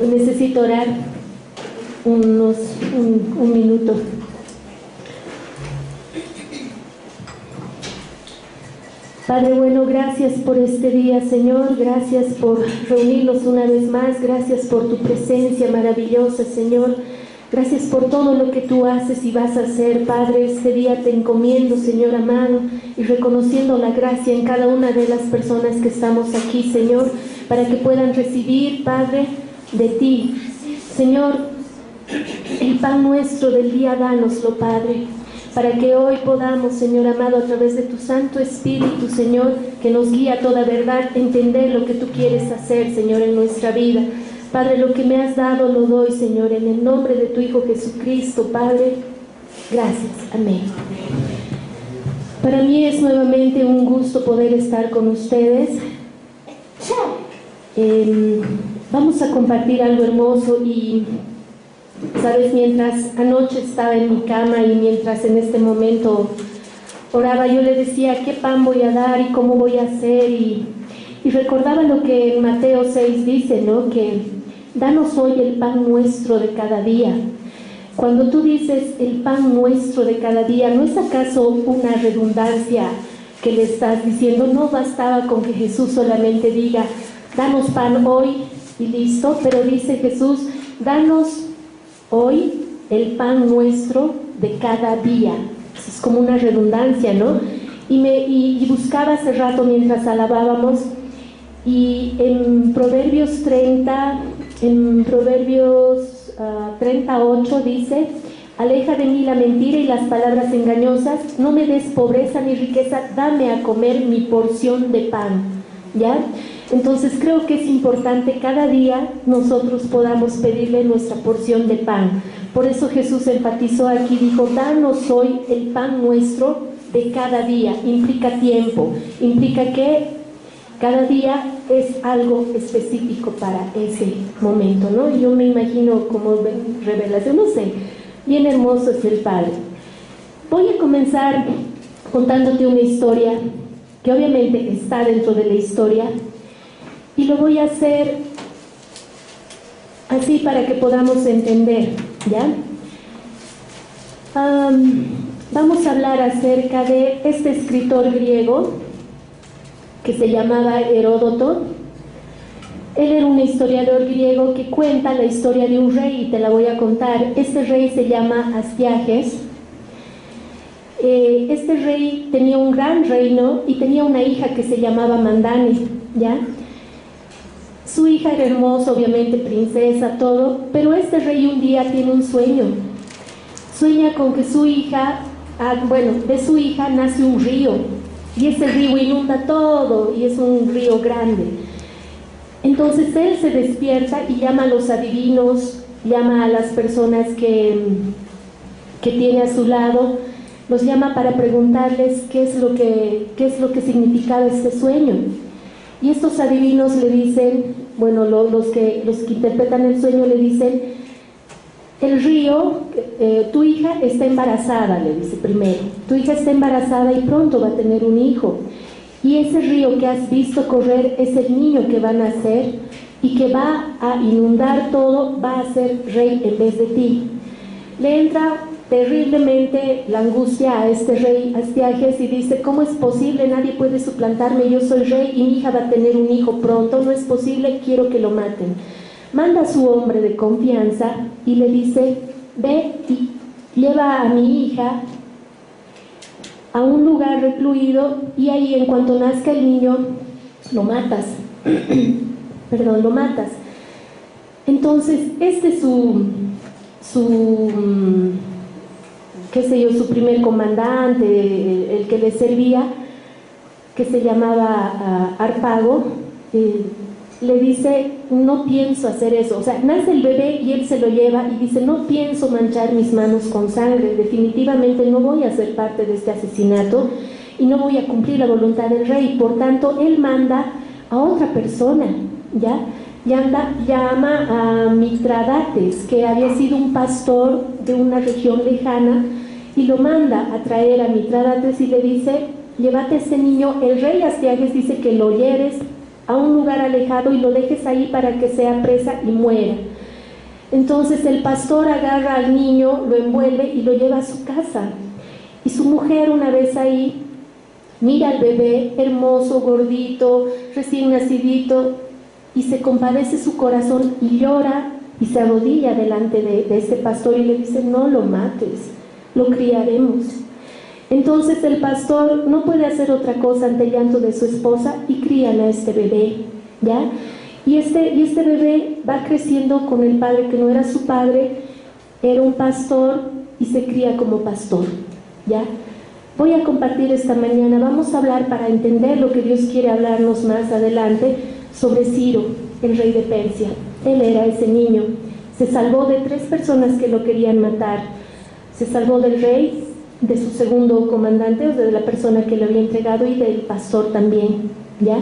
Necesito orar un minuto. Padre bueno, gracias por este día, Señor, gracias por reunirnos una vez más, gracias por tu presencia maravillosa, Señor, gracias por todo lo que tú haces y vas a hacer, Padre. Este día te encomiendo, Señor amado, y reconociendo la gracia en cada una de las personas que estamos aquí, Señor, para que puedan recibir, Padre, de ti. Señor, el pan nuestro del día, dánoslo, Padre, para que hoy podamos, Señor amado, a través de tu Santo Espíritu, Señor, que nos guía a toda verdad, entender lo que tú quieres hacer, Señor, en nuestra vida. Padre, lo que me has dado lo doy, Señor, en el nombre de tu Hijo Jesucristo, Padre. Gracias. Amén. Para mí es nuevamente un gusto poder estar con ustedes. Vamos a compartir algo hermoso y, sabes, mientras anoche estaba en mi cama y mientras en este momento oraba, yo le decía qué pan voy a dar y cómo voy a hacer y recordaba lo que en Mateo 6 dice, ¿no? Que danos hoy el pan nuestro de cada día. Cuando tú dices el pan nuestro de cada día, ¿no es acaso una redundancia que le estás diciendo? No bastaba con que Jesús solamente diga danos pan hoy y listo, pero dice Jesús, danos hoy el pan nuestro de cada día. Es como una redundancia, ¿no? Y buscaba hace rato mientras alabábamos, y en Proverbios 38 dice, aleja de mí la mentira y las palabras engañosas, no me des pobreza ni riqueza, dame a comer mi porción de pan, ¿ya? Entonces creo que es importante cada día nosotros podamos pedirle nuestra porción de pan. Por eso Jesús enfatizó aquí, dijo, danos hoy el pan nuestro de cada día. Implica tiempo, implica que cada día es algo específico para ese momento, ¿no? Yo me imagino como revelación, no sé, bien hermoso es el Padre. Voy a comenzar contándote una historia que obviamente está dentro de la historia, y lo voy a hacer así para que podamos entender, ¿ya? Vamos a hablar acerca de este escritor griego que se llamaba Heródoto. Él era un historiador griego que cuenta la historia de un rey y te la voy a contar. Este rey se llama Astiages. Este rey tenía un gran reino y tenía una hija que se llamaba Mandane, ¿ya? Su hija era hermosa, obviamente, princesa, todo, pero este rey un día tiene un sueño. Sueña con que su hija, de su hija nace un río, y ese río inunda todo, y es un río grande. Entonces él se despierta y llama a los adivinos, llama a las personas que tiene a su lado, los llama para preguntarles qué es lo que significaba este sueño. Y estos adivinos le dicen, bueno, los que interpretan el sueño le dicen, el río, tu hija está embarazada, le dice primero, tu hija está embarazada y pronto va a tener un hijo, y ese río que has visto correr es el niño que va a nacer y que va a inundar todo, va a ser rey en vez de ti. Le entra terriblemente la angustia a este rey Astiages y dice, ¿cómo es posible? Nadie puede suplantarme, yo soy rey y mi hija va a tener un hijo pronto, no es posible, quiero que lo maten. Manda a su hombre de confianza y le dice, ve y lleva a mi hija a un lugar recluido y ahí en cuanto nazca el niño lo matas. Perdón, lo matas. Entonces este es qué sé yo, su primer comandante, el que le servía, que se llamaba Harpago, le dice, no pienso hacer eso. O sea, nace el bebé y él se lo lleva y dice, no pienso manchar mis manos con sangre, definitivamente no voy a ser parte de este asesinato y no voy a cumplir la voluntad del rey. Por tanto, él manda a otra persona, ¿ya? Llama a Mitradates, que había sido un pastor de una región lejana, y lo manda a traer a Mitradates y le dice, llévate a ese niño. El rey Astiages dice que lo hieres a un lugar alejado y lo dejes ahí para que sea presa y muera. Entonces el pastor agarra al niño, lo envuelve y lo lleva a su casa. Y su mujer, una vez ahí, mira al bebé hermoso, gordito, recién nacidito, y se compadece su corazón y llora y se arrodilla delante de este pastor y le dice: no lo mates, lo criaremos. Entonces el pastor no puede hacer otra cosa ante el llanto de su esposa y crían a este bebé, ¿ya? Y este bebé va creciendo con el padre que no era su padre, era un pastor y se cría como pastor, ¿ya? Voy a compartir esta mañana, vamos a hablar para entender lo que Dios quiere hablarnos más adelante sobre Ciro, el rey de Persia. Él era ese niño, se salvó de 3 personas que lo querían matar, se salvó del rey, de su segundo comandante, o sea, de la persona que le había entregado, y del pastor también, ¿ya?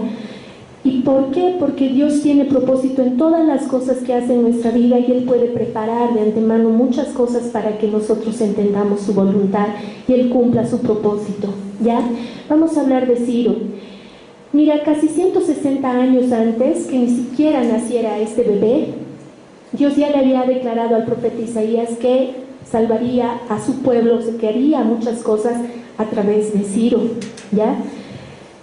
¿Y por qué? Porque Dios tiene propósito en todas las cosas que hace en nuestra vida y Él puede preparar de antemano muchas cosas para que nosotros entendamos su voluntad y Él cumpla su propósito, ¿ya? Vamos a hablar de Ciro. Mira, casi 160 años antes que ni siquiera naciera este bebé, Dios ya le había declarado al profeta Isaías que salvaría a su pueblo, que haría muchas cosas a través de Ciro, ¿ya?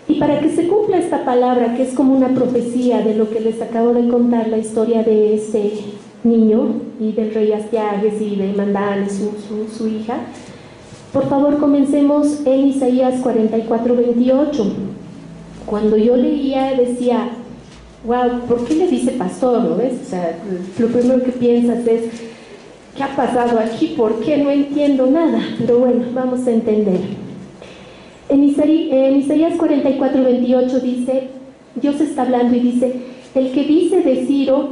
Y para que se cumpla esta palabra, que es como una profecía de lo que les acabo de contar, la historia de este niño y del rey Astiages y de Mandane, su hija, por favor comencemos en Isaías 44:28. Cuando yo leía decía: wow, ¿por qué le dice pastor? ¿No ves? O sea, lo primero que piensas es: ¿qué ha pasado aquí? ¿Por qué? No entiendo nada. Pero bueno, vamos a entender. En Isaías 44:28 dice, Dios está hablando y dice: el que dice de Ciro,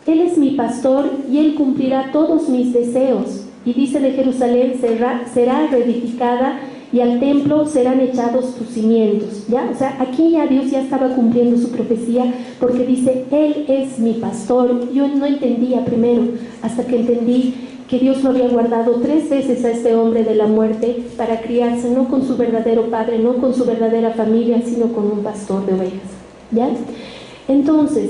Él es mi pastor y Él cumplirá todos mis deseos. Y dice de Jerusalén, será reedificada y al templo serán echados sus cimientos, ¿ya? O sea, aquí ya Dios ya estaba cumpliendo su profecía, porque dice: Él es mi pastor. Yo no entendía primero, hasta que entendí que Dios lo había guardado 3 veces a este hombre de la muerte para criarse, no con su verdadero padre, no con su verdadera familia, sino con un pastor de ovejas, ¿ya? Entonces,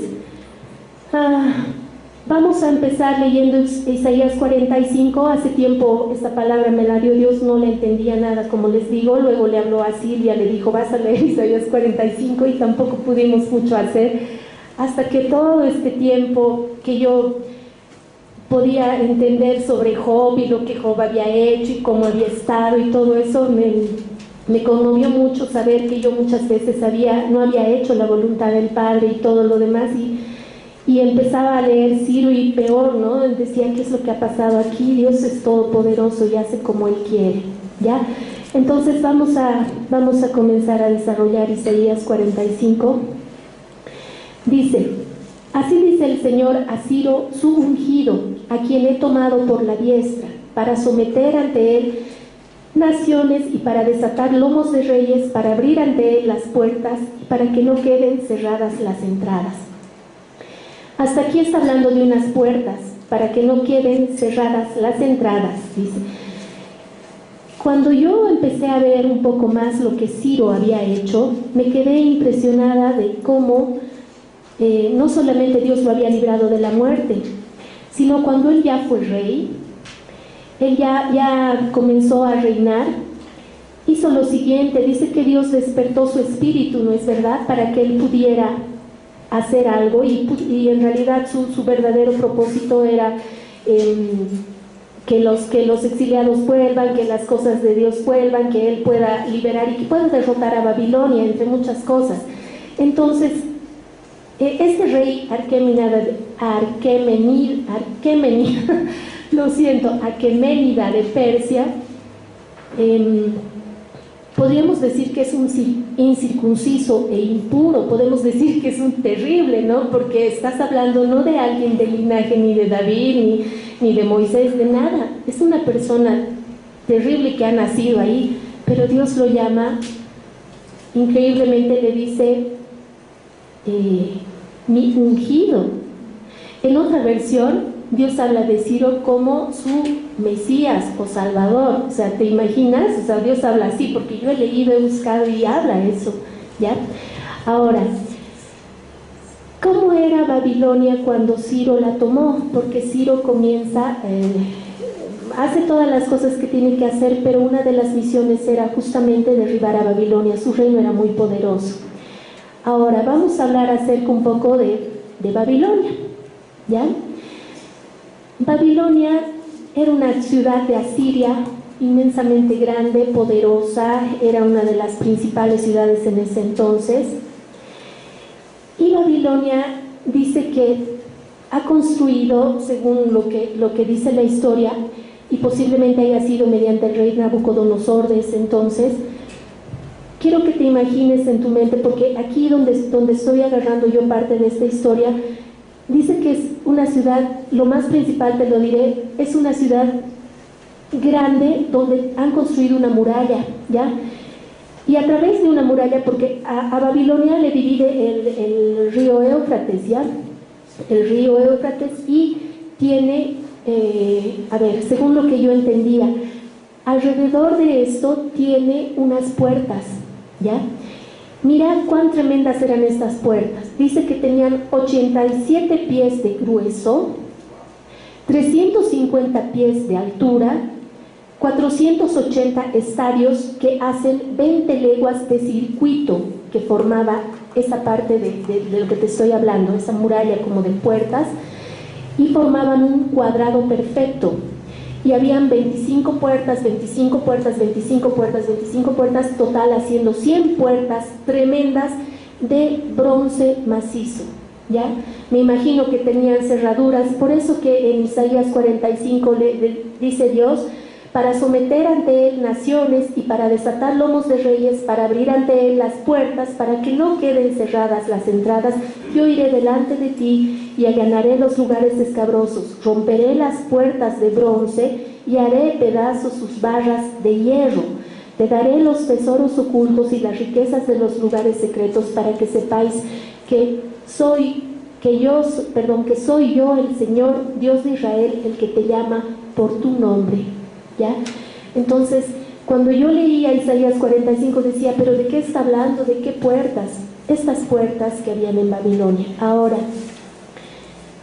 vamos a empezar leyendo Isaías 45. Hace tiempo esta palabra me la dio Dios, no le entendía nada, como les digo. Luego le habló a Silvia, le dijo: vas a leer Isaías 45, y tampoco pudimos mucho hacer, hasta que todo este tiempo que yo podía entender sobre Job y lo que Job había hecho y cómo había estado y todo eso, me conmovió mucho saber que yo muchas veces no había hecho la voluntad del Padre y todo lo demás, y empezaba a leer Ciro y peor, ¿no? Decía: ¿qué es lo que ha pasado aquí? Dios es todopoderoso y hace como Él quiere, ¿ya? Entonces vamos a comenzar a desarrollar Isaías 45. Dice: así dice el Señor a Ciro, su ungido, a quien he tomado por la diestra, para someter ante él naciones y para desatar lomos de reyes, para abrir ante él las puertas y para que no queden cerradas las entradas. Hasta aquí está hablando de unas puertas, para que no queden cerradas las entradas, dice. Cuando yo empecé a ver un poco más lo que Ciro había hecho, me quedé impresionada de cómo no solamente Dios lo había librado de la muerte, sino cuando él ya fue rey, él ya comenzó a reinar, hizo lo siguiente. Dice que Dios despertó su espíritu, ¿no es verdad?, para que él pudiera hacer algo, y en realidad su verdadero propósito era que los exiliados vuelvan, que las cosas de Dios vuelvan, que él pueda liberar y que pueda derrotar a Babilonia, entre muchas cosas. Entonces, este rey Aqueménida de Persia, podríamos decir que es un incircunciso e impuro, podemos decir que es un terrible, ¿no? Porque estás hablando no de alguien del linaje ni de David, ni de Moisés, de nada. Es una persona terrible que ha nacido ahí, pero Dios lo llama, increíblemente le dice, mi ungido. En otra versión, Dios habla de Ciro como su Mesías o Salvador. O sea, ¿te imaginas? O sea, Dios habla así, porque yo he leído, he buscado y habla eso, ¿ya? Ahora, ¿Cómo era Babilonia cuando Ciro la tomó? Porque Ciro comienza, hace todas las cosas que tiene que hacer, pero una de las misiones era justamente derribar a Babilonia. Su reino era muy poderoso. Ahora vamos a hablar acerca un poco de Babilonia, ¿ya? Babilonia era una ciudad de Asiria inmensamente grande, poderosa, era una de las principales ciudades en ese entonces. Y Babilonia dice que ha construido, según lo que dice la historia, y posiblemente haya sido mediante el rey Nabucodonosor de ese entonces. Quiero que te imagines en tu mente, porque aquí donde estoy agarrando yo parte de esta historia, dice que es una ciudad, lo más principal te lo diré, es una ciudad grande donde han construido una muralla, ¿ya? Y a través de una muralla, porque a Babilonia le divide el río Éufrates, ¿ya? El río Éufrates, y tiene, según lo que yo entendía, alrededor de esto tiene unas puertas, ¿ya? Mira cuán tremendas eran estas puertas. Dice que tenían 87 pies de grueso, 350 pies de altura, 480 estadios que hacen 20 leguas de circuito que formaba esa parte de lo que te estoy hablando, esa muralla como de puertas, y formaban un cuadrado perfecto. Y habían 25 puertas, 25 puertas, 25 puertas, 25 puertas, total haciendo 100 puertas tremendas de bronce macizo, ¿ya? Me imagino que tenían cerraduras, por eso que en Isaías 45 le dice Dios: para someter ante él naciones y para desatar lomos de reyes, para abrir ante él las puertas, para que no queden cerradas las entradas, yo iré delante de ti y allanaré los lugares escabrosos, romperé las puertas de bronce y haré pedazos sus barras de hierro. Te daré los tesoros ocultos y las riquezas de los lugares secretos, para que sepáis que soy yo el Señor, Dios de Israel, el que te llama por tu nombre, ¿ya? Entonces, cuando yo leía Isaías 45 decía, pero ¿de qué está hablando? ¿De qué puertas? Estas puertas que habían en Babilonia. Ahora,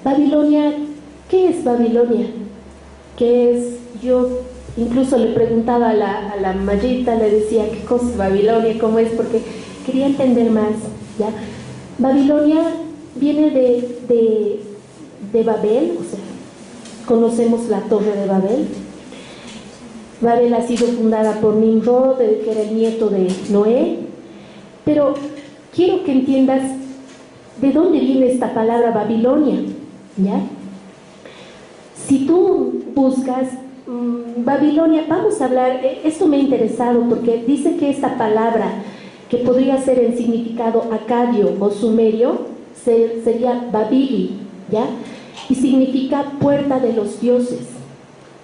Babilonia, ¿qué es Babilonia? ¿Qué es? Yo incluso le preguntaba a la Mayita, le decía, ¿qué cosa es Babilonia? ¿Cómo es? Porque quería entender más, ¿ya? Babilonia viene de Babel, o sea, conocemos la Torre de Babel. Babel ha sido fundada por Nimrod, que era el nieto de Noé, pero quiero que entiendas de dónde viene esta palabra Babilonia, ¿ya? Si tú buscas Babilonia, vamos a hablar, esto me ha interesado porque dice que esta palabra, que podría ser en significado acadio o sumerio, sería Babili, ¿ya? Y significa puerta de los dioses,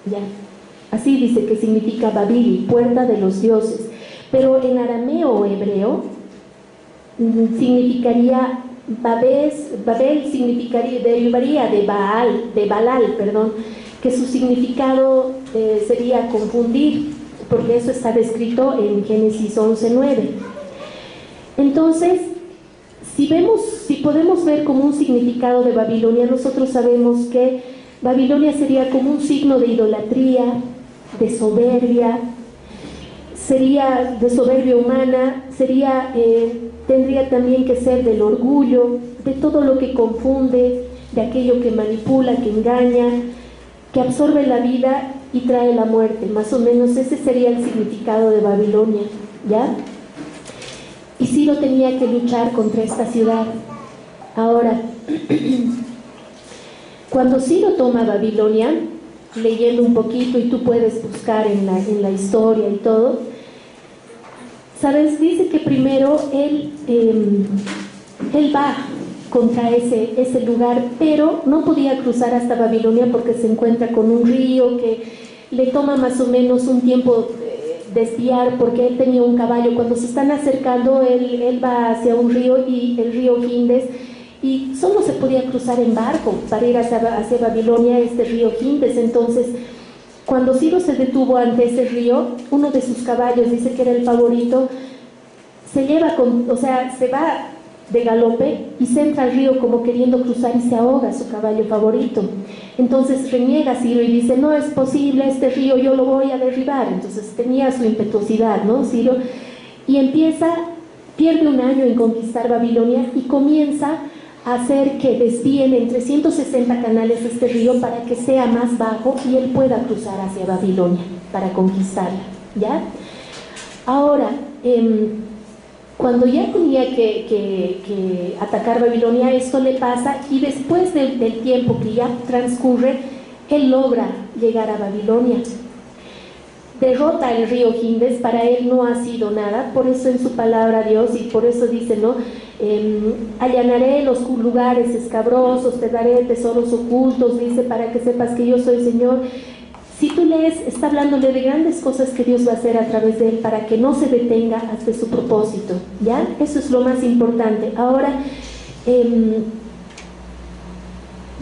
¿ya? Así dice que significa Babili, puerta de los dioses. Pero en arameo o hebreo significaría Babel significaría, derivaría de Balal, que su significado sería confundir, porque eso está descrito en Génesis 11:9. Entonces, si podemos ver como un significado de Babilonia, nosotros sabemos que Babilonia sería como un signo de idolatría, de soberbia, sería de soberbia humana, tendría también que ser del orgullo, de todo lo que confunde, de aquello que manipula, que engaña, que absorbe la vida y trae la muerte. Más o menos ese sería el significado de Babilonia, ¿ya? Y Ciro tenía que luchar contra esta ciudad. Ahora, cuando Ciro toma Babilonia, leyendo un poquito, y tú puedes buscar en la historia y todo, ¿sabes? Dice que primero él va contra ese lugar, pero no podía cruzar hasta Babilonia porque se encuentra con un río que le toma más o menos un tiempo desviar, porque él tenía un caballo. Cuando se están acercando, él va hacia un río, y el río Gindes, y solo se podía cruzar en barco para ir hacia Babilonia, este río Gindes. Entonces, cuando Ciro se detuvo ante ese río, uno de sus caballos, dice que era el favorito, se va de galope y se entra al río como queriendo cruzar y se ahoga su caballo favorito. Entonces reniega Ciro y dice, no es posible, este río yo lo voy a derribar. Entonces tenía su impetuosidad, ¿no? Ciro, y pierde un año en conquistar Babilonia y comienza a hacer que desvíen en 360 canales este río para que sea más bajo y él pueda cruzar hacia Babilonia para conquistarla, ¿ya? Ahora, cuando ya tenía que atacar Babilonia, esto le pasa y después del tiempo que ya transcurre, él logra llegar a Babilonia. Derrota el río Jindes, para él no ha sido nada, por eso en su palabra Dios, y por eso dice, ¿no? Allanaré los lugares escabrosos, te daré tesoros ocultos, dice, para que sepas que yo soy Señor. Si tú lees, está hablándole de grandes cosas que Dios va a hacer a través de él para que no se detenga hasta su propósito, ¿ya? Eso es lo más importante. Ahora,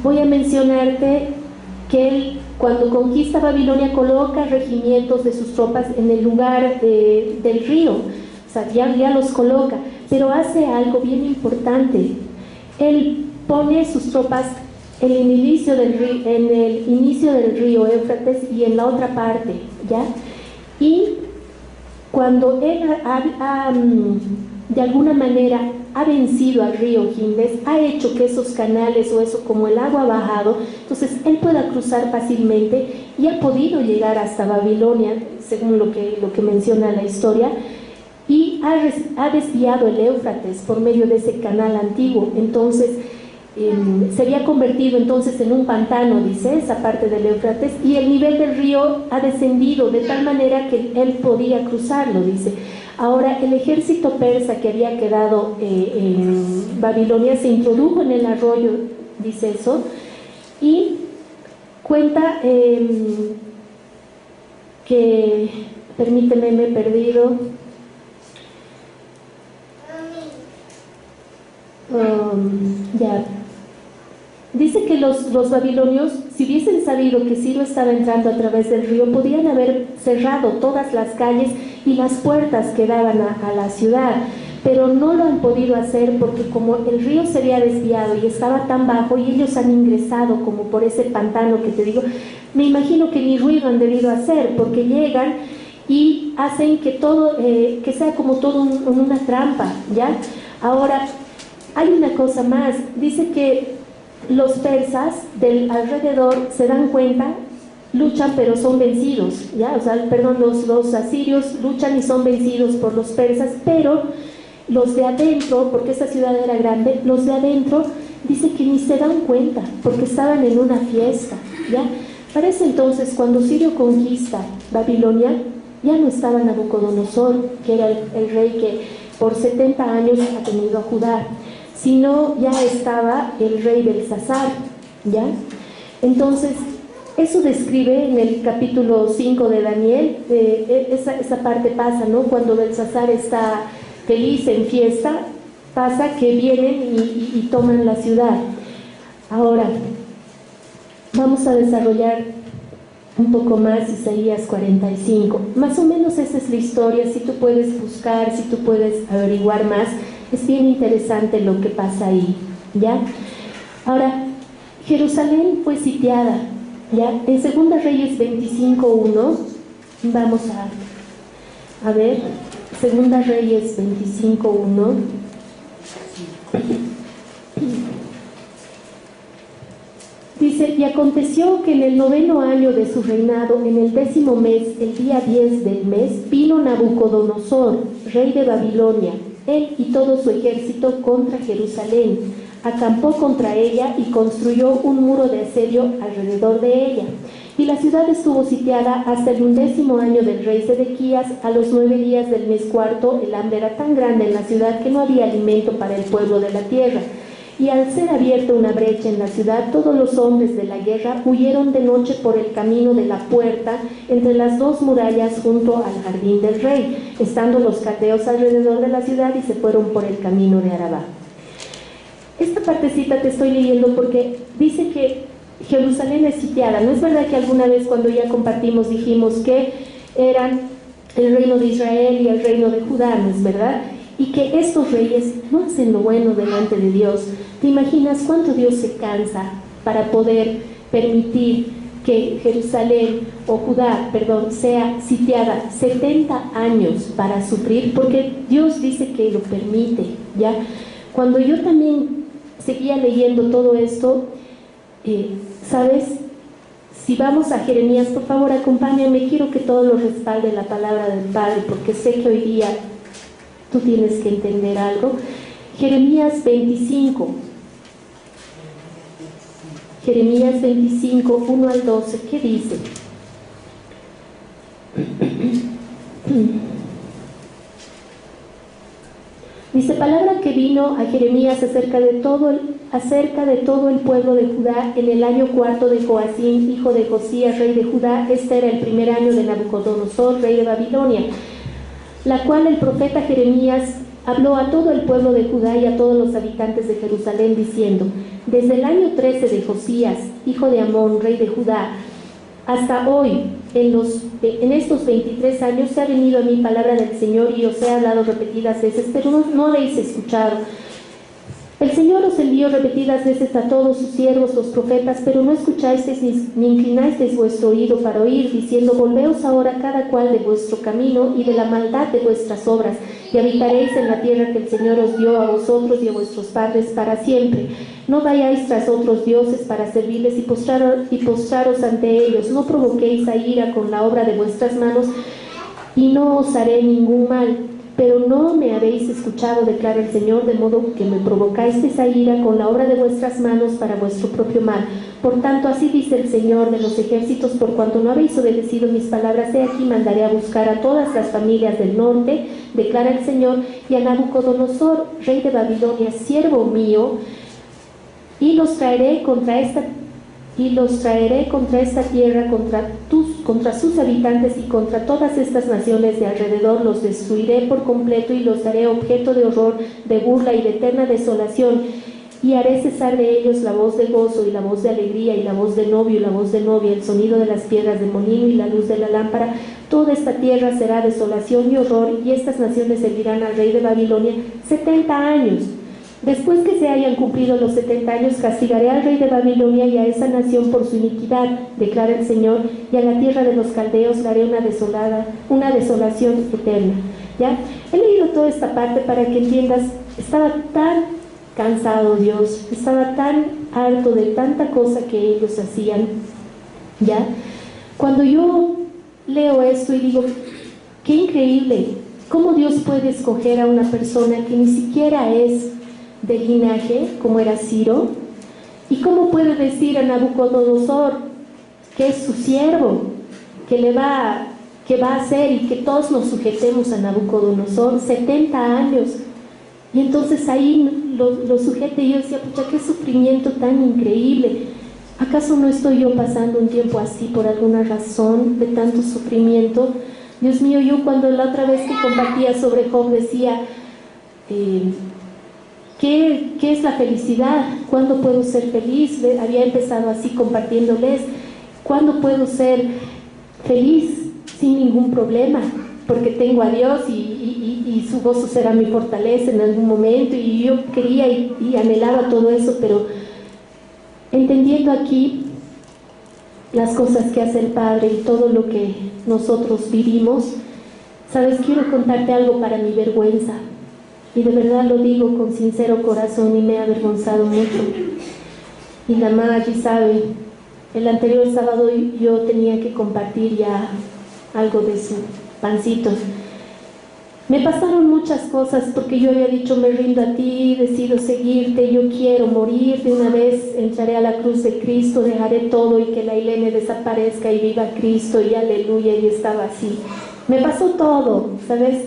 voy a mencionarte que él, cuando conquista Babilonia, coloca regimientos de sus tropas en el lugar del río, o sea, ya los coloca, pero hace algo bien importante. Él pone sus tropas en el inicio del río Éufrates y en la otra parte, ¿ya? Y cuando él de alguna manera ha vencido al río Jindes, ha hecho que esos canales o eso, como el agua ha bajado, entonces él pueda cruzar fácilmente y ha podido llegar hasta Babilonia, según lo que menciona la historia, y ha desviado el Éufrates por medio de ese canal antiguo. Entonces se había convertido entonces en un pantano, dice, esa parte del Éufrates, y el nivel del río ha descendido de tal manera que él podía cruzarlo, dice. Ahora, el ejército persa que había quedado en Babilonia se introdujo en el arroyo, dice eso, y cuenta que, permíteme, me he perdido, ya. Dice que los babilonios, si hubiesen sabido que Ciro estaba entrando a través del río, podían haber cerrado todas las calles y las puertas que daban a la ciudad, pero no lo han podido hacer porque como el río se había desviado y estaba tan bajo y ellos han ingresado como por ese pantano que te digo, me imagino que ni ruido han debido hacer porque llegan y hacen que todo, que sea como todo una trampa, ¿ya? Ahora, hay una cosa más, dice que los persas del alrededor se dan cuenta, luchan pero son vencidos, ¿ya? O sea, perdón, los asirios luchan y son vencidos por los persas, pero los de adentro, porque esta ciudad era grande, los de adentro dice que ni se dan cuenta porque estaban en una fiesta, ¿ya? Para ese entonces, cuando Ciro conquista Babilonia, ya no estaba Nabucodonosor, que era el rey que por 70 años ha tenido a Judá, sino ya estaba el rey Belsasar, ¿ya? Entonces, eso describe en el capítulo 5 de Daniel, esa parte pasa, ¿no? Cuando Belsasar está feliz en fiesta, pasa que vienen y toman la ciudad. Ahora, vamos a desarrollar un poco más Isaías 45. Más o menos esa es la historia, si tú puedes buscar, si tú puedes averiguar más, es bien interesante lo que pasa ahí, ¿ya? Ahora, Jerusalén fue sitiada, ¿ya? En Segunda Reyes 25:1, vamos a ver, Segunda Reyes 25:1. Dice, y aconteció que en el 9º año de su reinado, en el 10º mes, el día 10 del mes, vino Nabucodonosor, rey de Babilonia, él y todo su ejército contra Jerusalén, acampó contra ella y construyó un muro de asedio alrededor de ella. Y la ciudad estuvo sitiada hasta el 11º año del rey Sedequías. A los 9 días del mes cuarto, el hambre era tan grande en la ciudad que no había alimento para el pueblo de la tierra. Y al ser abierta una brecha en la ciudad, todos los hombres de la guerra huyeron de noche por el camino de la puerta entre las dos murallas junto al jardín del rey, estando los caldeos alrededor de la ciudad, y se fueron por el camino de Arabá. Esta partecita te estoy leyendo porque dice que Jerusalén es sitiada. ¿No es verdad que alguna vez cuando ya compartimos dijimos que eran el reino de Israel y el reino de Judá? ¿No es verdad? y que estos reyes no hacen lo bueno delante de Dios. ¿Te imaginas cuánto Dios se cansa para poder permitir que Jerusalén o Judá, perdón, sea sitiada 70 años para sufrir? Porque Dios dice que lo permite, ¿ya? Cuando yo también seguía leyendo todo esto, ¿sabes? Si vamos a Jeremías, por favor, acompáñame. Quiero que todo lo respalde la palabra del Padre, porque sé que hoy día tú tienes que entender algo. Jeremías 25. Jeremías 25, 1 al 12, ¿qué dice? Dice: palabra que vino a Jeremías acerca de todo el pueblo de Judá en el año cuarto de Joacim, hijo de Josías, rey de Judá. Este era el primer año de Nabucodonosor, rey de Babilonia, la cual el profeta Jeremías habló a todo el pueblo de Judá y a todos los habitantes de Jerusalén, diciendo: desde el año 13 de Josías, hijo de Amón, rey de Judá, hasta hoy, en estos 23 años, se ha venido a mí palabra del Señor, y os he hablado repetidas veces, pero no habéis escuchado. El Señor os envió repetidas veces a todos sus siervos, los profetas, pero no escuchasteis ni inclinasteis vuestro oído para oír, diciendo: volveos ahora cada cual de vuestro camino y de la maldad de vuestras obras, y habitaréis en la tierra que el Señor os dio a vosotros y a vuestros padres para siempre. No vayáis tras otros dioses para servirles y postraros ante ellos. No provoquéis a ira con la obra de vuestras manos, y no os haré ningún mal. Pero no me habéis escuchado, declara el Señor, de modo que me provocáis a ira con la obra de vuestras manos para vuestro propio mal. Por tanto, así dice el Señor de los ejércitos: por cuanto no habéis obedecido mis palabras, he aquí mandaré a buscar a todas las familias del norte, declara el Señor, y a Nabucodonosor, rey de Babilonia, siervo mío, y los traeré contra esta tierra, contra sus habitantes y contra todas estas naciones de alrededor. Los destruiré por completo y los haré objeto de horror, de burla y de eterna desolación, y haré cesar de ellos la voz de gozo y la voz de alegría y la voz de novio y la voz de novia, el sonido de las piedras de molino y la luz de la lámpara. Toda esta tierra será desolación y horror, y estas naciones servirán al rey de Babilonia 70 años. Después que se hayan cumplido los 70 años, castigaré al rey de Babilonia y a esa nación por su iniquidad, declara el Señor, y a la tierra de los caldeos le haré una desolación eterna. ¿Ya? He leído toda esta parte para que entiendas. Estaba tan cansado Dios, estaba tan harto de tanta cosa que ellos hacían. ¿Ya? Cuando yo leo esto y digo: qué increíble, cómo Dios puede escoger a una persona que ni siquiera es de linaje, como era Ciro, y cómo puede decir a Nabucodonosor, que es su siervo, que va a hacer y que todos nos sujetemos a Nabucodonosor 70 años. Y entonces ahí lo sujete, y yo decía: pucha, qué sufrimiento tan increíble. ¿Acaso no estoy yo pasando un tiempo así por alguna razón de tanto sufrimiento? Dios mío, yo cuando la otra vez que compartía sobre Job decía: ¿qué es la felicidad? ¿Cuándo puedo ser feliz? Había empezado así compartiéndoles: ¿cuándo puedo ser feliz sin ningún problema? Porque tengo a Dios y su gozo será mi fortaleza en algún momento. Y yo quería y anhelaba todo eso, pero entendiendo aquí las cosas que hace el Padre y todo lo que nosotros vivimos, ¿sabes? Quiero contarte algo para mi vergüenza. Y de verdad lo digo con sincero corazón, y me he avergonzado mucho. Y la mamá allí sabe, el anterior sábado yo tenía que compartir ya algo de su pancito. Me pasaron muchas cosas, porque yo había dicho: me rindo a ti, decido seguirte, yo quiero morir de una vez, entraré a la cruz de Cristo, dejaré todo y que la Ilene desaparezca y viva Cristo, y aleluya. Y estaba así. Me pasó todo, ¿sabes?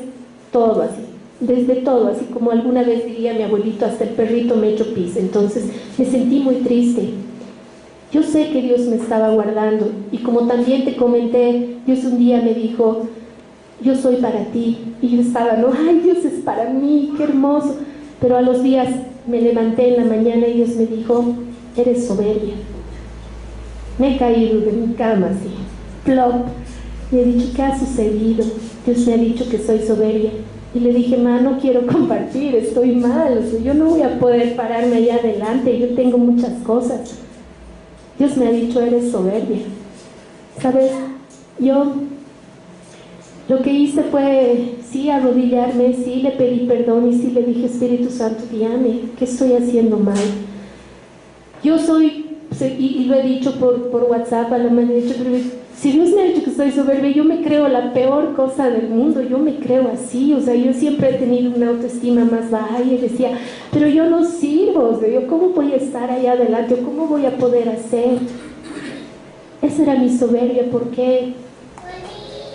Todo así. Desde todo, así como alguna vez diría mi abuelito: hasta el perrito me echó pis. Entonces me sentí muy triste. Yo sé que Dios me estaba guardando, y como también te comenté, Dios un día me dijo: yo soy para ti. Y yo estaba: no, ay, Dios es para mí, qué hermoso. Pero a los días me levanté en la mañana y Dios me dijo: eres soberbia. Me he caído de mi cama así, plop, y he dicho: ¿qué ha sucedido? Dios me ha dicho que soy soberbia. Y le dije, ma, no quiero compartir, estoy mal, o sea, yo no voy a poder pararme allá adelante, yo tengo muchas cosas. Dios me ha dicho, eres soberbia. ¿Sabes? Yo lo que hice fue, sí, arrodillarme, sí, le pedí perdón y sí le dije, Espíritu Santo, guíame, ¿qué estoy haciendo mal? Yo soy, y lo he dicho por WhatsApp, a la mano, he dicho, pero si Dios me ha dicho que soy soberbia, yo me creo la peor cosa del mundo, yo me creo así, o sea, yo siempre he tenido una autoestima más baja y decía, pero yo no sirvo, o sea, yo cómo voy a estar allá adelante, cómo voy a poder hacer. Esa era mi soberbia. ¿Por qué?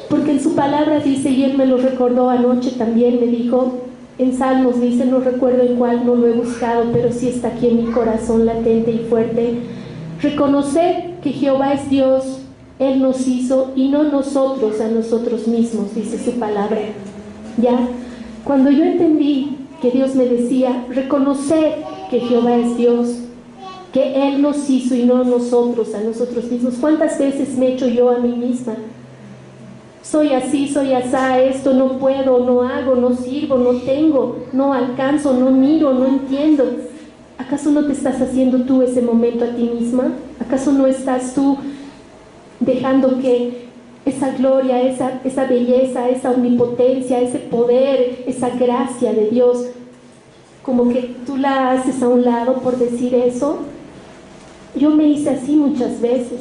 Porque en su palabra dice, y él me lo recordó anoche también, me dijo, en Salmos dice, no recuerdo en cuál, no lo he buscado, pero sí está aquí en mi corazón latente y fuerte, reconocer que Jehová es Dios, Él nos hizo y no nosotros a nosotros mismos, dice su palabra. Ya, cuando yo entendí que Dios me decía, reconocer que Jehová es Dios, que Él nos hizo y no nosotros a nosotros mismos. ¿Cuántas veces me he hecho yo a mí misma? Soy así, soy asá, esto no puedo, no hago, no sirvo, no tengo, no alcanzo, no miro, no entiendo. ¿Acaso no te estás haciendo tú ese momento a ti misma? ¿Acaso no estás tú dejando que esa gloria, esa belleza, esa omnipotencia, ese poder, esa gracia de Dios, como que tú la haces a un lado por decir eso? Yo me hice así muchas veces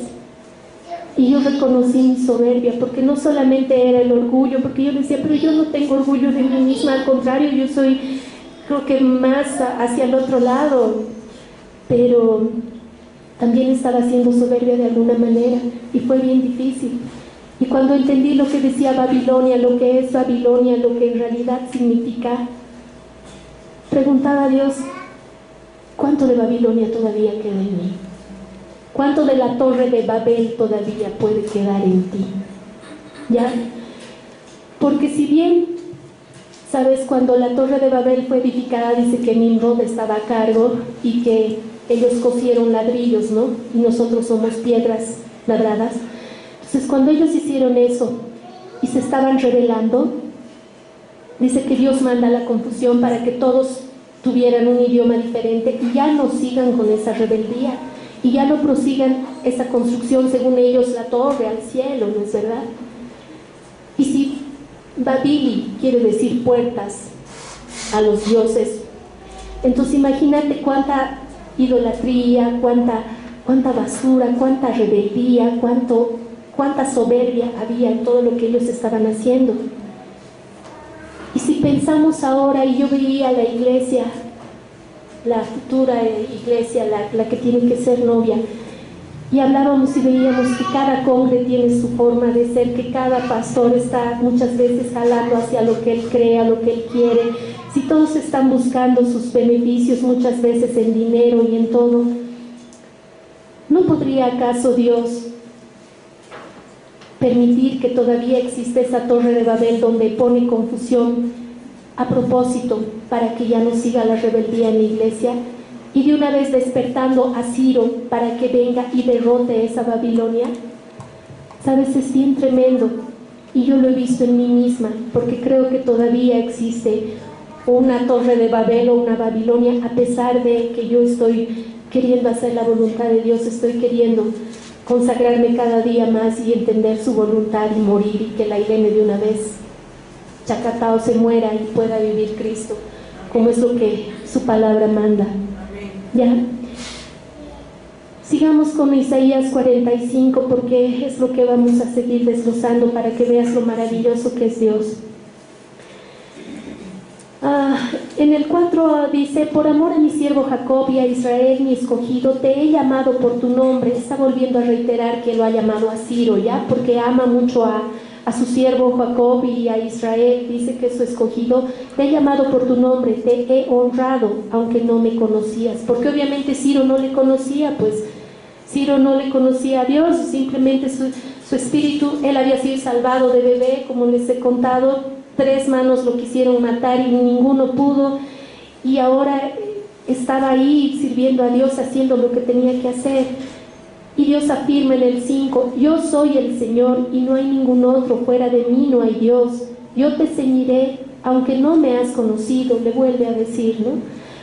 y yo reconocí mi soberbia, porque no solamente era el orgullo, porque yo decía, pero yo no tengo orgullo de mí misma, al contrario, yo soy, creo que más hacia el otro lado, pero también estaba siendo soberbia de alguna manera y fue bien difícil. Y cuando entendí lo que decía Babilonia, lo que es Babilonia, lo que en realidad significa, preguntaba a Dios, ¿cuánto de Babilonia todavía queda en mí? ¿Cuánto de la torre de Babel todavía puede quedar en ti? ¿Ya? Porque si bien, ¿sabes? Cuando la torre de Babel fue edificada, dice que Nimrod estaba a cargo y que ellos cosieron ladrillos, ¿no? Y nosotros somos piedras labradas. Entonces, cuando ellos hicieron eso y se estaban rebelando, dice que Dios manda la confusión para que todos tuvieran un idioma diferente y ya no sigan con esa rebeldía y ya no prosigan esa construcción, según ellos, la torre al cielo, ¿no es verdad? Y si Babili quiere decir puertas a los dioses, entonces imagínate cuánta idolatría, cuánta basura, cuánta rebeldía, cuánta soberbia había en todo lo que ellos estaban haciendo. Y si pensamos ahora, y yo veía la iglesia, la futura iglesia, la que tiene que ser novia, y hablábamos y veíamos que cada congre tiene su forma de ser, que cada pastor está muchas veces jalando hacia lo que él crea, lo que él quiere, si todos están buscando sus beneficios muchas veces en dinero y en todo, ¿no podría acaso Dios permitir que todavía existe esa torre de Babel donde pone confusión a propósito para que ya no siga la rebeldía en la iglesia, y de una vez despertando a Ciro para que venga y derrote esa Babilonia? Sabes, es bien tremendo y yo lo he visto en mí misma, porque creo que todavía existe una torre de Babel o una Babilonia, a pesar de que yo estoy queriendo hacer la voluntad de Dios, estoy queriendo consagrarme cada día más y entender su voluntad y morir, y que la Irene de una vez Chacatao se muera y pueda vivir Cristo, como es lo que su palabra manda. ¿Ya? Sigamos con Isaías 45, porque es lo que vamos a seguir desglosando para que veas lo maravilloso que es Dios. En el 4 dice, por amor a mi siervo Jacob y a Israel mi escogido, te he llamado por tu nombre. Está volviendo a reiterar que lo ha llamado a Ciro, ¿ya? Porque ama mucho a su siervo Jacob y a Israel, dice que es su escogido. Te he llamado por tu nombre, te he honrado, aunque no me conocías. Porque obviamente Ciro no le conocía, pues Ciro no le conocía a Dios, simplemente su espíritu, él había sido salvado de bebé, como les he contado, 3 manos lo quisieron matar y ninguno pudo, y ahora estaba ahí sirviendo a Dios, haciendo lo que tenía que hacer. Y Dios afirma en el 5, yo soy el Señor y no hay ningún otro, fuera de mí no hay Dios. Yo te ceñiré aunque no me has conocido, le vuelve a decir, ¿no?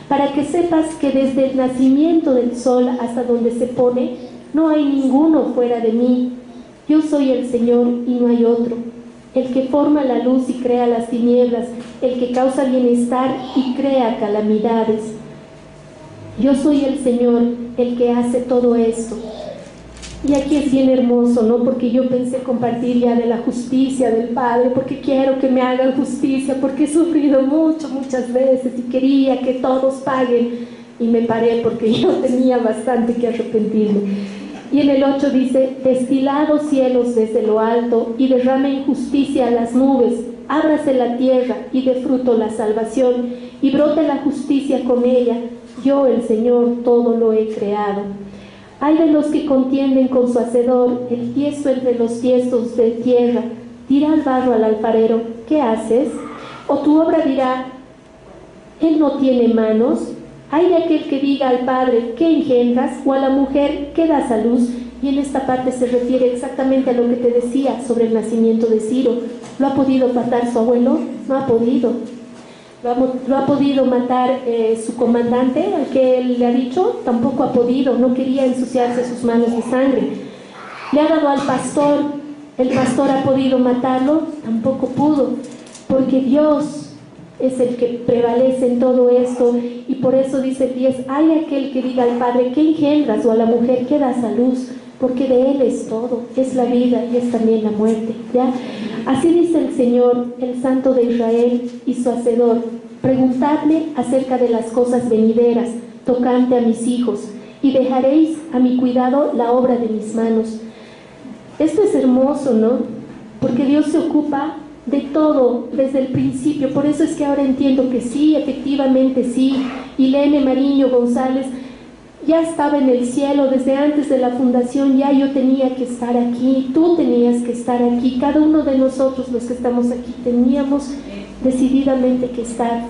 Para que sepas que desde el nacimiento del sol hasta donde se pone, no hay ninguno fuera de mí. Yo soy el Señor y no hay otro, el que forma la luz y crea las tinieblas, el que causa bienestar y crea calamidades. Yo soy el Señor, el que hace todo esto. Y aquí es bien hermoso, ¿no? Porque yo pensé compartir ya de la justicia del Padre, porque quiero que me hagan justicia, porque he sufrido mucho, muchas veces y quería que todos paguen. Y me paré porque yo tenía bastante que arrepentirme. Y en el 8 dice, destilad cielos desde lo alto y derramen justicia a las nubes, ábrase la tierra y dé fruto la salvación y brote la justicia con ella. Yo, el Señor, todo lo he creado. Hay de los que contienden con su hacedor, el tiesto entre los tiestos de tierra. Dirá el barro al alfarero, ¿qué haces? O tu obra dirá, él no tiene manos. Hay de aquel que diga al padre, ¿qué engendras? O a la mujer, ¿qué das a luz? Y en esta parte se refiere exactamente a lo que te decía sobre el nacimiento de Ciro. ¿Lo ha podido matar su abuelo? No ha podido. ¿Lo ha podido matar su comandante, al que él le ha dicho? Tampoco ha podido, no quería ensuciarse sus manos de sangre. Le ha dado al pastor, ¿el pastor ha podido matarlo? Tampoco pudo, porque Dios es el que prevalece en todo esto, y por eso dice el 10, hay aquel que diga al padre, ¿qué engendras? O a la mujer, ¿qué das a luz? Porque de él es todo, es la vida y es también la muerte, ¿ya? Así dice el Señor, el Santo de Israel y su Hacedor, preguntadme acerca de las cosas venideras, tocante a mis hijos, y dejaréis a mi cuidado la obra de mis manos. Esto es hermoso, ¿no? Porque Dios se ocupa de todo desde el principio. Por eso es que ahora entiendo que sí, efectivamente sí. Ilene Mariño González ya estaba en el cielo desde antes de la fundación. Ya yo tenía que estar aquí, tú tenías que estar aquí, cada uno de nosotros los que estamos aquí teníamos decididamente que estar.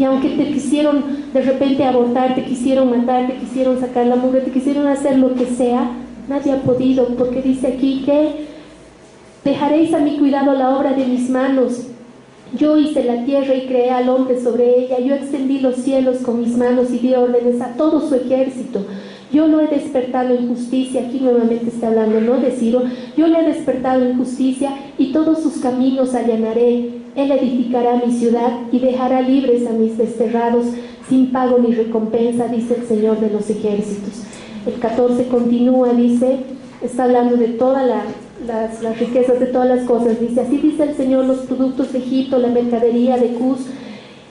Y aunque te quisieron de repente abortar, te quisieron matar, te quisieron sacar la mugre, te quisieron hacer lo que sea, nadie ha podido, porque dice aquí que dejaréis a mi cuidado la obra de mis manos. Yo hice la tierra y creé al hombre sobre ella. Yo extendí los cielos con mis manos y di órdenes a todo su ejército. Yo lo he despertado en justicia. Aquí nuevamente está hablando, ¿no?, de Ciro. Yo le he despertado en justicia y todos sus caminos allanaré. Él edificará mi ciudad y dejará libres a mis desterrados sin pago ni recompensa, dice el Señor de los ejércitos. El 14 continúa, dice, está hablando de todas las riquezas de todas las cosas. Dice, así dice el Señor, los productos de Egipto, la mercadería de Cus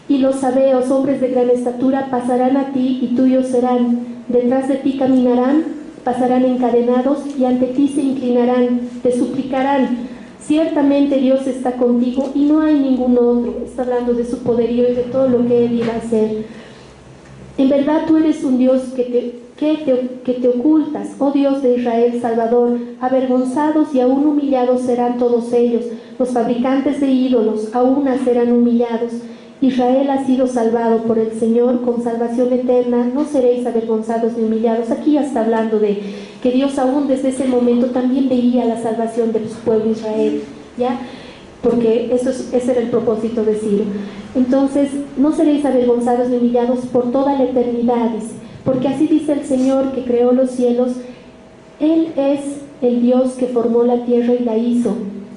y los sabeos, hombres de gran estatura, pasarán a ti y tuyos serán. Detrás de ti caminarán, pasarán encadenados y ante ti se inclinarán, te suplicarán. Ciertamente Dios está contigo y no hay ningún otro. Está hablando de su poderío y de todo lo que Él iba a hacer. En verdad tú eres un Dios que te ocultas, oh Dios de Israel Salvador. Avergonzados y aún humillados serán todos ellos. Los fabricantes de ídolos aún serán humillados. Israel ha sido salvado por el Señor con salvación eterna. No seréis avergonzados ni humillados. Aquí ya está hablando de que Dios aún desde ese momento también veía la salvación de su pueblo Israel, ¿ya? Porque ese era el propósito de Ciro. Entonces, no seréis avergonzados ni humillados por toda la eternidad, dice. Porque así dice el Señor que creó los cielos. Él es el Dios que formó la tierra y la hizo.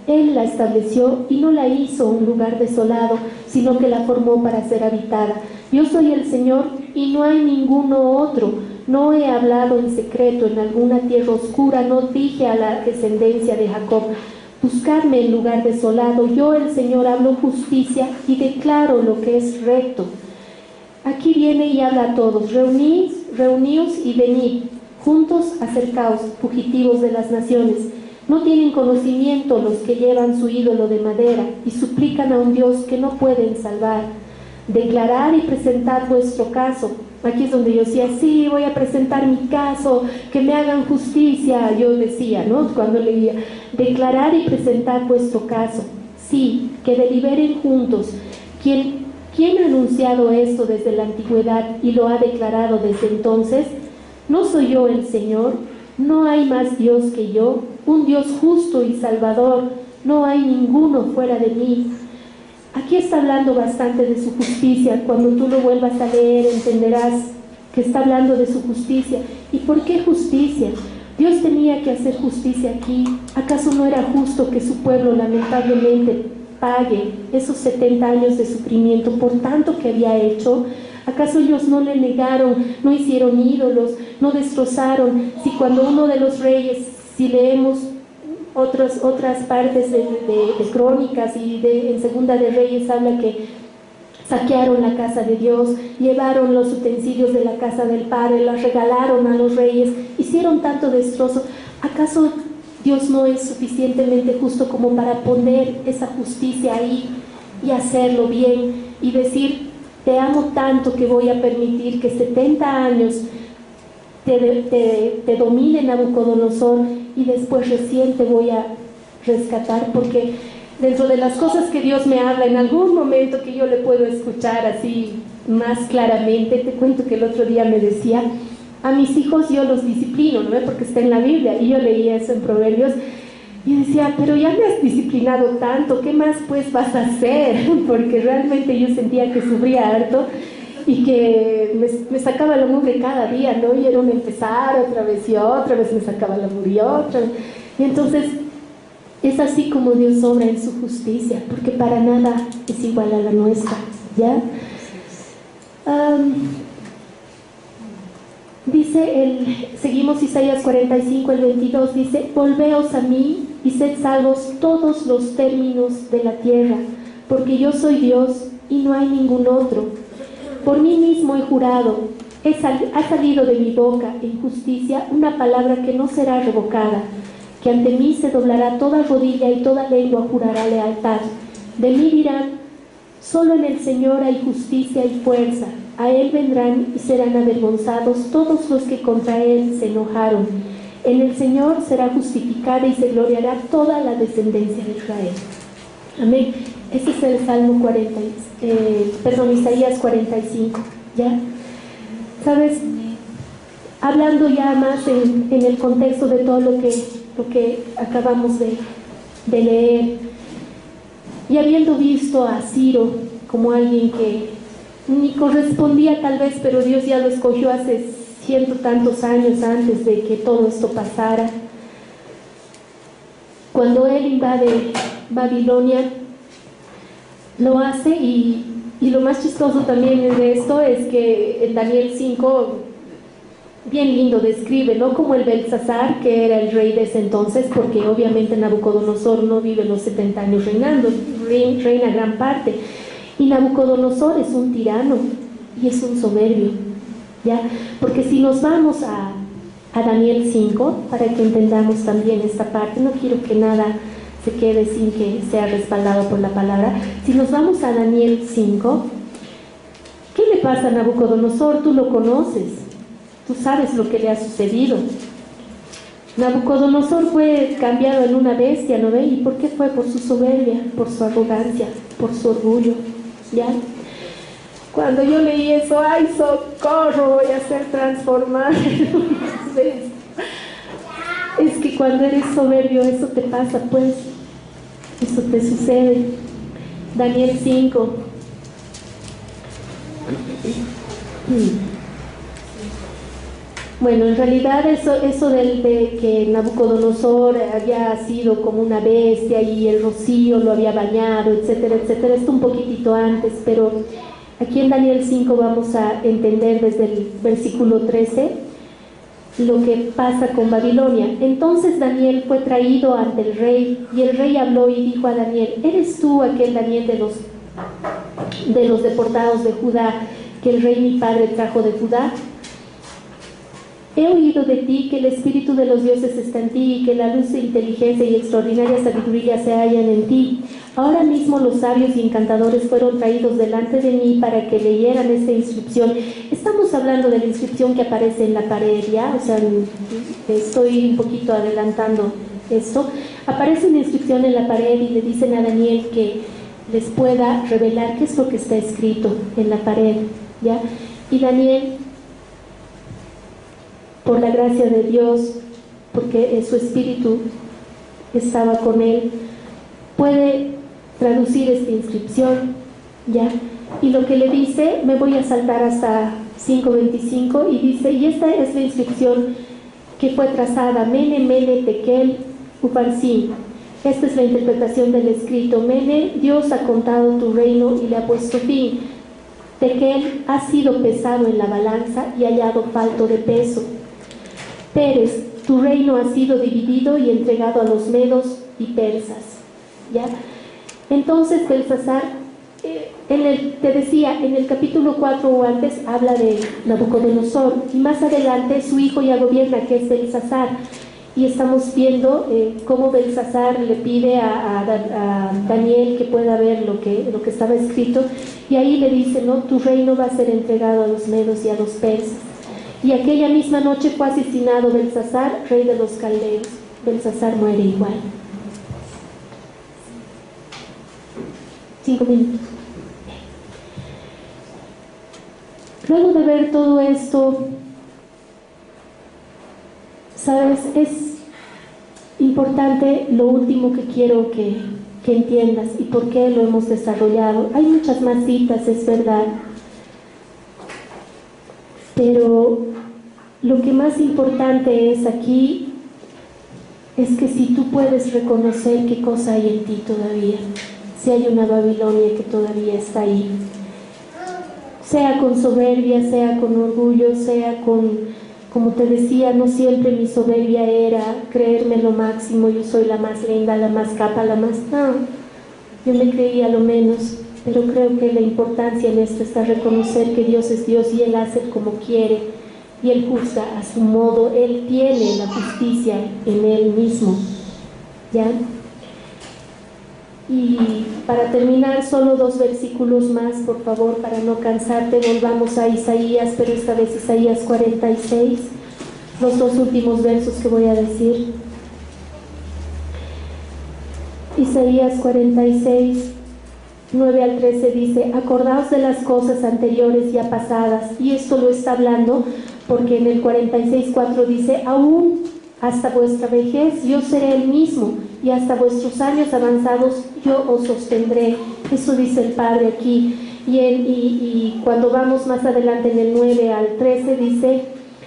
Él la estableció y no la hizo un lugar desolado, sino que la formó para ser habitada. Yo soy el Señor y no hay ninguno otro. No he hablado en secreto en alguna tierra oscura, no dije a la descendencia de Jacob, buscadme en lugar desolado. Yo, el Señor, hablo justicia y declaro lo que es recto. Aquí viene y habla a todos, reuníos y venid, juntos acercaos, fugitivos de las naciones. No tienen conocimiento los que llevan su ídolo de madera y suplican a un Dios que no pueden salvar. Declarad y presentad vuestro caso. Aquí es donde yo decía, sí, voy a presentar mi caso, que me hagan justicia. Yo decía, ¿no?, cuando leía, declarad y presentad vuestro caso. Sí, que deliberen juntos. ¿Quién ha anunciado esto desde la antigüedad y lo ha declarado desde entonces? ¿No soy yo el Señor? ¿No hay más Dios que yo? Un Dios justo y salvador. No hay ninguno fuera de mí. Aquí está hablando bastante de su justicia. Cuando tú lo vuelvas a leer, entenderás que está hablando de su justicia. ¿Y por qué justicia? Dios tenía que hacer justicia aquí. ¿Acaso no era justo que su pueblo lamentablemente pague esos 70 años de sufrimiento por tanto que había hecho? ¿Acaso ellos no le negaron, no hicieron ídolos, no destrozaron? Si cuando uno de los reyes, si leemos otras partes de Crónicas y en Segunda de Reyes, habla que saquearon la casa de Dios, llevaron los utensilios de la casa del Padre, las regalaron a los reyes, hicieron tanto destrozo. ¿Acaso Dios no es suficientemente justo como para poner esa justicia ahí y hacerlo bien y decir: te amo tanto que voy a permitir que 70 años te domine Nabucodonosor y después recién te voy a rescatar? Porque dentro de las cosas que Dios me habla en algún momento que yo le puedo escuchar así más claramente, te cuento que el otro día me decía: a mis hijos yo los disciplino, ¿no? Porque está en la Biblia, y yo leía eso en Proverbios, y decía: pero ya me has disciplinado tanto, ¿qué más pues vas a hacer? Porque realmente yo sentía que sufría harto y que me sacaba la mugre cada día, ¿no? Y era un empezar otra vez me sacaba la mugre y otra vez. Y entonces es así como Dios obra en su justicia, porque para nada es igual a la nuestra, ¿ya? Seguimos Isaías 45, el 22, dice: volveos a mí y sed salvos todos los términos de la tierra, porque yo soy Dios y no hay ningún otro. Por mí mismo he jurado, ha salido de mi boca en justicia una palabra que no será revocada, que ante mí se doblará toda rodilla y toda lengua jurará lealtad. De mí dirán: solo en el Señor hay justicia y fuerza. A Él vendrán y serán avergonzados todos los que contra Él se enojaron. En el Señor será justificada y se gloriará toda la descendencia de Israel. Amén. Ese es el Salmo Isaías 45, ¿ya? ¿Sabes? Hablando ya más en el contexto de todo lo que acabamos de leer, y habiendo visto a Ciro como alguien que ni correspondía tal vez, pero Dios ya lo escogió hace ciento tantos años antes de que todo esto pasara. Cuando él invade Babilonia, lo hace, y lo más chistoso también de esto es que en Daniel 5, bien lindo describe, ¿no?, como el Belsasar, que era el rey de ese entonces, porque obviamente Nabucodonosor no vive los 70 años reinando, reina gran parte, y Nabucodonosor es un tirano y es un soberbio, ¿ya? Porque si nos vamos a Daniel 5, para que entendamos también esta parte, no quiero que nada se quede sin que sea respaldado por la palabra. Si nos vamos a Daniel 5, ¿qué le pasa a Nabucodonosor? Tú lo conoces, tú sabes lo que le ha sucedido. Nabucodonosor fue cambiado en una bestia, ¿no ve? ¿Y por qué fue? Por su soberbia, por su arrogancia, por su orgullo, ¿ya? Cuando yo leí eso, ¡ay, socorro! Voy a ser transformada en una bestia. Es que cuando eres soberbio eso te pasa, pues, eso te sucede. Daniel 5. Bueno, en realidad eso de que Nabucodonosor había sido como una bestia y el rocío lo había bañado, etcétera, etcétera, esto un poquitito antes, pero aquí en Daniel 5 vamos a entender desde el versículo 13 lo que pasa con Babilonia. Entonces Daniel fue traído ante el rey, y el rey habló y dijo a Daniel: ¿eres tú aquel Daniel de los deportados de Judá, que el rey mi padre trajo de Judá? He oído de ti que el espíritu de los dioses está en ti, y que la luz de inteligencia y extraordinaria sabiduría se hallan en ti. Ahora mismo los sabios y encantadores fueron traídos delante de mí para que leyeran esta inscripción. Estamos hablando de la inscripción que aparece en la pared, ¿ya? O sea, estoy un poquito adelantando esto. Aparece una inscripción en la pared y le dicen a Daniel que les pueda revelar qué es lo que está escrito en la pared, ¿ya? Y Daniel, por la gracia de Dios, porque su espíritu estaba con él, puede traducir esta inscripción, ¿ya? Y lo que le dice, me voy a saltar hasta 5:25, y dice, y esta es la inscripción que fue trazada, Mene, Mene, Tekel, Uparsin. Esta es la interpretación del escrito. Mene, Dios ha contado tu reino y le ha puesto fin. Tekel, ha sido pesado en la balanza y hallado falto de peso. Peres, tu reino ha sido dividido y entregado a los medos y persas. ¿Ya? Entonces Belsasar, te decía, en el capítulo 4 o antes habla de Nabucodonosor, y más adelante su hijo ya gobierna, que es Belsasar, y estamos viendo cómo Belsasar le pide a Daniel que pueda ver lo que estaba escrito, y ahí le dice, ¿no? Tu reino va a ser entregado a los medos y a los persas. Y aquella misma noche fue asesinado Belsasar, rey de los caldeos. Belsasar muere igual. 5 minutos. Luego de ver todo esto, ¿sabes? Es importante lo último que quiero que entiendas y por qué lo hemos desarrollado. Hay muchas más citas, es verdad, pero lo que más importante es aquí es que si tú puedes reconocer qué cosa hay en ti todavía, si hay una Babilonia que todavía está ahí, sea con soberbia, sea con orgullo, sea con, como te decía, no siempre mi soberbia era creerme lo máximo, yo soy la más linda, la más capa, la más... No, yo me creía lo menos, pero creo que la importancia en esto está reconocer que Dios es Dios y Él hace como quiere y Él juzga a su modo, Él tiene la justicia en Él mismo, ¿ya? Y para terminar, solo 2 versículos más, por favor, para no cansarte. Volvamos a Isaías, pero esta vez Isaías 46, los 2 últimos versos que voy a decir. Isaías 46, 9 al 13 dice, acordaos de las cosas anteriores ya pasadas, y esto lo está hablando porque en el 46:4 dice, aún hasta vuestra vejez yo seré el mismo, y hasta vuestros años avanzados yo os sostendré. Eso dice el Padre aquí. Y cuando vamos más adelante en el 9 al 13 dice,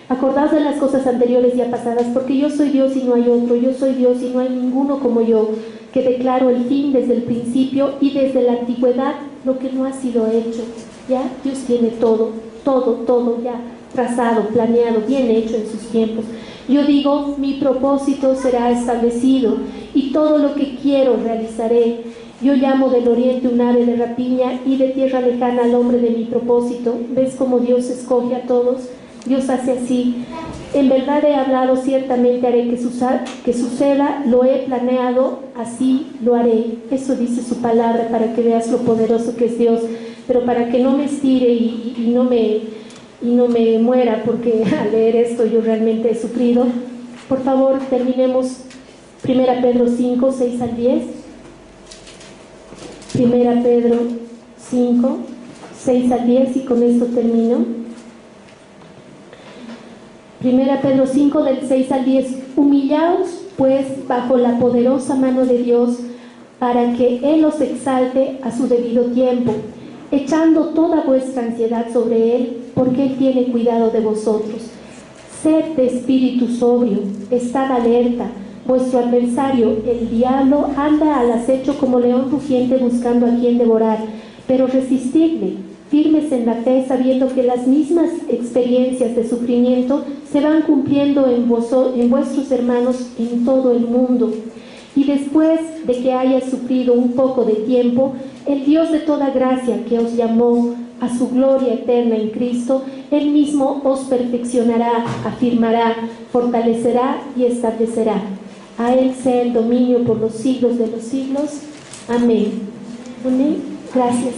acordaos de las cosas anteriores ya pasadas, porque yo soy Dios y no hay otro, yo soy Dios y no hay ninguno como yo, que declaro el fin desde el principio y desde la antigüedad lo que no ha sido hecho. Ya Dios tiene todo ya trazado, planeado, bien hecho en sus tiempos. Yo digo, mi propósito será establecido y todo lo que quiero realizaré. Yo llamo del oriente un ave de rapiña y de tierra lejana al hombre de mi propósito. ¿Ves cómo Dios escoge a todos? Dios hace así. En verdad he hablado, ciertamente haré que suceda, lo he planeado, así lo haré. Eso dice su palabra para que veas lo poderoso que es Dios, pero para que no me estire y no me muera, porque al leer esto yo realmente he sufrido. Por favor, terminemos 1 Pedro 5, 6 al 10. 1 Pedro 5, 6 al 10, y con esto termino. 1 Pedro 5, del 6 al 10. Humillaos, pues, bajo la poderosa mano de Dios, para que Él os exalte a su debido tiempo, echando toda vuestra ansiedad sobre Él, porque Él tiene cuidado de vosotros. Sed de espíritu sobrio, estad alerta. Vuestro adversario, el diablo, anda al acecho como león rugiente buscando a quien devorar, pero resistidle, firmes en la fe, sabiendo que las mismas experiencias de sufrimiento se van cumpliendo en vuestros hermanos en todo el mundo. Y después de que hayas sufrido un poco de tiempo, el Dios de toda gracia, que os llamó a su gloria eterna en Cristo, Él mismo os perfeccionará, afirmará, fortalecerá y establecerá. A Él sea el dominio por los siglos de los siglos. Amén. Amén. Gracias.